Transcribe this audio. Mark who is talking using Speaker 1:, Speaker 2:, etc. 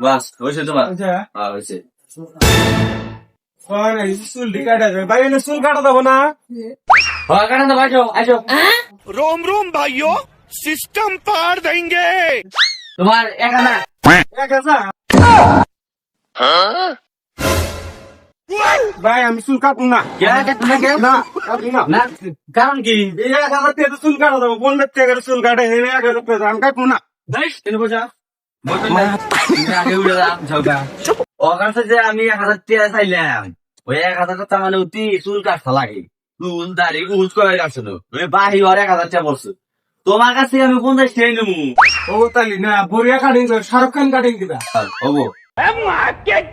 Speaker 1: বাস হয়েছে তোমার? হ্যাঁ হয়েছে।
Speaker 2: চুল কাটা যাবে ভাই, চুল কাটা দেবো না।
Speaker 1: হ্যাঁ কাটা তো আসো আসো।
Speaker 3: रोम रोम भाइयों सिस्टम पार देंगे।
Speaker 1: তোমার 1000।
Speaker 2: 1000 ভাই, আমি চুল কাটবো না।
Speaker 1: কেন কাটবে না কেন?
Speaker 2: না, কাটবো না।
Speaker 1: না কারণ কি?
Speaker 2: এই 1000 টাকা চুল কাটা দেবো, 15 টাকার চুল কাটে, 1000 টাকা আমি কাটবো না।
Speaker 1: কেন বোঝা? আগে উড়ে দাম ঝগড়া। ওর কাছে যে আমি 1000 টাকা চাইলাম, ওই 1000 টাকা মানে অতি চুল কাটতে লাগে, চুল দাড়ি উজ করে রাখছিল, ওই বাহি ওর 1000 টাকা পড়ছে। তোমার কাছে আমি 50 টাকা নেবো।
Speaker 2: ও তালি না, বড়িয়া কাটিং করে শাহরুখ খান কাটিং দিবা।
Speaker 1: হবো
Speaker 2: আমার জানে